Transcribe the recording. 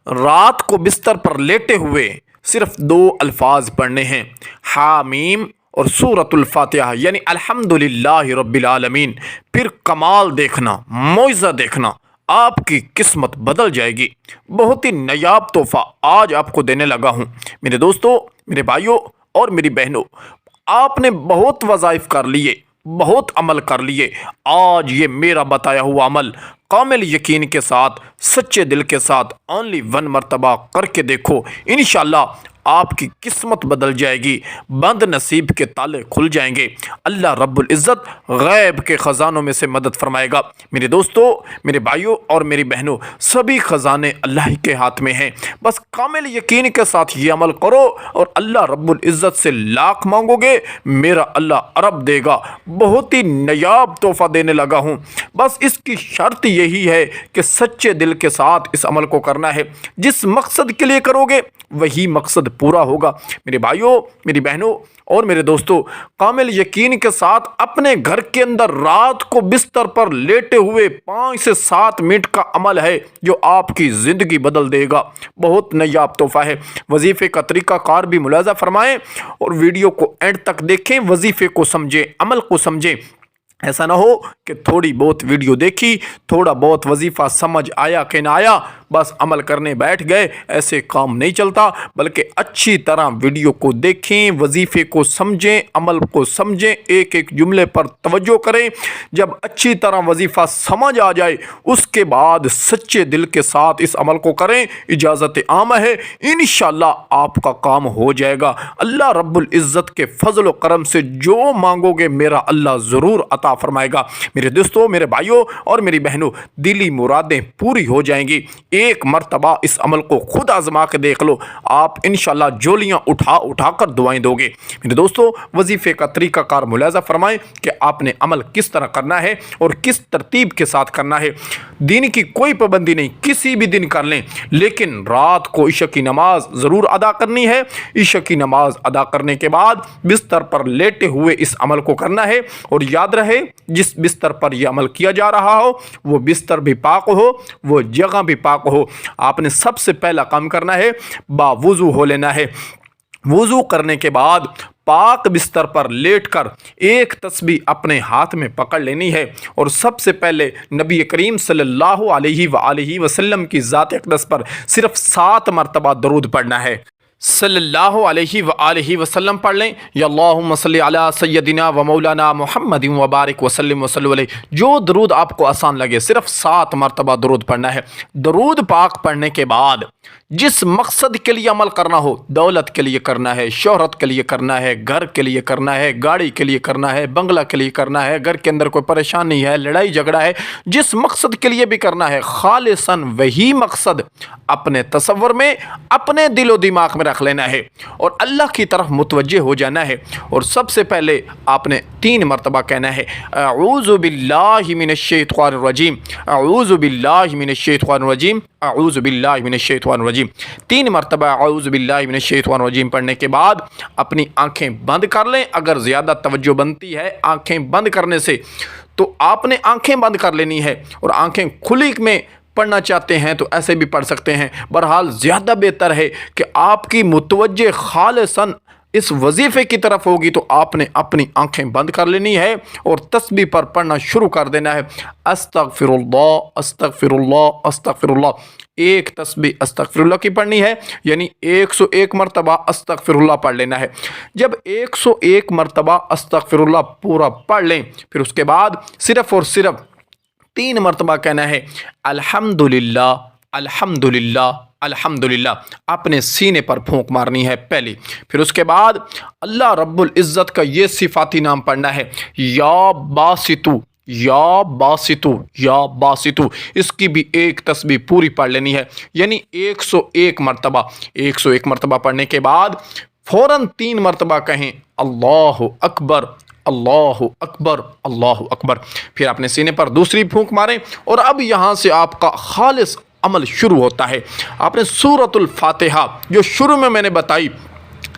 رات کو بستر پر لیٹے ہوئے صرف 2 الفاظ پڑھنے ہیں، حامیم اور سورۃ الفاتحہ، یعنی الحمدللہ رب العالمین۔ پھر کمال دیکھنا، معجزہ دیکھنا، آپ کی قسمت بدل جائے گی۔ بہت ہی نایاب تحفہ آج آپ کو دینے لگا ہوں میرے دوستوں، میرے بھائیوں اور میری بہنوں۔ آپ نے بہت وظائف کر لیے، بہت عمل کر لیے، آج یہ میرا بتایا ہوا عمل کامل یقین کے ساتھ، سچے دل کے ساتھ اونلی 1 مرتبہ کر کے دیکھو، انشاءاللہ آپ کی قسمت بدل جائے گی، بند نصیب کے تالے کھل جائیں گے، اللہ رب العزت غیب کے خزانوں میں سے مدد فرمائے گا۔ میرے دوستوں، میرے بھائیوں اور میری بہنوں، سبھی خزانے اللہ ہی کے ہاتھ میں ہیں، بس کامل یقین کے ساتھ یہ عمل کرو اور اللہ رب العزت سے لاکھ مانگو گے، میرا اللہ ارب دے گا۔ بہت ہی نایاب تحفہ دینے لگا ہوں، بس اس کی شرط یہی ہے کہ سچے دل کے ساتھ اس عمل کو کرنا ہے۔ جس مقصد کے لیے کرو گے وہی مقصد پورا ہوگا۔ میرے بھائیوں، میری بہنوں اور میرے دوستوں، کامل یقین کے ساتھ اپنے گھر کے اندر رات کو بستر پر لیٹے ہوئے 5 سے 7 منٹ کا عمل ہے جو آپ کی زندگی بدل دے گا۔ بہت نایاب تحفہ ہے۔ وظیفے کا طریقہ کار بھی ملاحظہ فرمائیں اور ویڈیو کو اینڈ تک دیکھیں، وظیفے کو سمجھیں، عمل کو سمجھیں۔ ایسا نہ ہو کہ تھوڑی بہت ویڈیو دیکھی، تھوڑا بہت وظیفہ سمجھ آیا کہ نہ آیا، بس عمل کرنے بیٹھ گئے، ایسے کام نہیں چلتا، بلکہ اچھی طرح ویڈیو کو دیکھیں، وظیفے کو سمجھیں، عمل کو سمجھیں، ایک ایک جملے پر توجہ کریں۔ جب اچھی طرح وظیفہ سمجھ آ جائے اس کے بعد سچے دل کے ساتھ اس عمل کو کریں، اجازت عامہ ہے، انشاءاللہ آپ کا کام ہو جائے گا۔ اللہ رب العزت کے فضل و کرم سے جو مانگو گے میرا اللہ ضرور عطا فرمائے گا۔ میرے دوستوں، میرے بھائیوں اور میری بہنوں، دلی مرادیں پوری ہو جائیں گی۔ ایک مرتبہ اس عمل کو خود آزما کے دیکھ لو، آپ انشاءاللہ جولیاں اٹھا اٹھا کر دعائیں دو گے۔ میرے دوستوں، وظیفے کا طریقہ کار ملاحظہ فرمائیں کہ آپ نے عمل کس طرح کرنا ہے اور کس ترتیب کے ساتھ کرنا ہے۔ دین کی کوئی پابندی نہیں، کسی بھی دن کر لیں، لیکن رات کو عشاء کی نماز ضرور ادا کرنی ہے۔ عشاء کی نماز ادا کرنے کے بعد بستر پر لیٹے ہوئے اس عمل کو کرنا ہے، اور یاد رہے جس بستر پر یہ عمل کیا جا رہا ہو وہ بستر بھی پاک ہو، وہ جگہ بھی پاک ہو۔ آپ نے سب سے پہلا کام کرنا ہے، باوضو ہو لینا ہے۔ وضو کرنے کے بعد پاک بستر پر لیٹ کر ایک تسبیح اپنے ہاتھ میں پکڑ لینی ہے، اور سب سے پہلے نبی کریم صلی اللہ علیہ وآلہ وسلم کی ذات اقدس پر صرف 7 مرتبہ درود پڑھنا ہے۔ صلی اللہ علیہ وآلہ وسلم پڑھ لیں، یا اللہم صلی علی سیدنا و مولانا محمد وبارک وسلم علیہ۔ جو درود آپ کو آسان لگے، صرف 7 مرتبہ درود پڑھنا ہے۔ درود پاک پڑھنے کے بعد جس مقصد کے لیے عمل کرنا ہو، دولت کے لیے کرنا ہے، شہرت کے لیے کرنا ہے، گھر کے لیے کرنا ہے، گاڑی کے لیے کرنا ہے، بنگلہ کے لیے کرنا ہے، گھر کے اندر کوئی پریشانی ہے، لڑائی جھگڑا ہے، جس مقصد کے لیے بھی کرنا ہے، خالصاً وہی مقصد اپنے تصور میں، اپنے دل و دماغ میں رکھ لینا ہے اور اللہ کی طرف متوجہ ہو جانا ہے۔ اور سب سے پہلے آپ نے 3 مرتبہ کہنا ہے، اعوذ باللہ من الشیطان الرجیم، اعوذ باللہ من الشیطان الرجیم، اعوذ باللہ من الشیطان الرجیم۔ 3 مرتبہ اعوذ باللہ من الشیطان الرجیم پڑھنے کے بعد اپنی آنکھیں بند کر لیں۔ اگر زیادہ توجہ بنتی ہے آنکھیں بند کرنے سے تو آپ نے آنکھیں بند کر لینی ہے، اور آنکھیں کھلی میں پڑھنا چاہتے ہیں تو ایسے بھی پڑھ سکتے ہیں۔ بہرحال زیادہ بہتر ہے کہ آپ کی متوجہ خالصاً اس وظیفے کی طرف ہوگی تو آپ نے اپنی آنکھیں بند کر لینی ہے اور تسبیح پر پڑھنا شروع کر دینا ہے، استغفر اللہ استغفر اللہ استغفر اللہ۔ ایک تسبیح استغفر اللہ کی پڑھنی ہے، یعنی 101 مرتبہ استغفر اللہ پڑھ لینا ہے۔ جب 101 مرتبہ استغفر اللہ پورا پڑھ لیں، پھر اس کے بعد صرف اور صرف 3 مرتبہ کہنا ہے، الحمدللہ الحمدللہ الحمدللہ۔ اپنے سینے پر پھونک مارنی ہے پہلی، پھر اس کے بعد اللہ رب العزت کا یہ صفاتی نام پڑھنا ہے، یا باسطو یا باسطو یا باسطو۔ اس کی بھی ایک تسبیح پوری پڑھ لینی ہے، یعنی 101 مرتبہ۔ 101 مرتبہ پڑھنے کے بعد فوراً 3 مرتبہ کہیں، اللہ اکبر اللہ اکبر اللہ اکبر۔ پھر اپنے سینے پر دوسری پھونک ماریں، اور اب یہاں سے آپ کا خالص عمل شروع ہوتا ہے۔ آپ نے سورۃ الفاتحہ جو شروع میں نے بتائی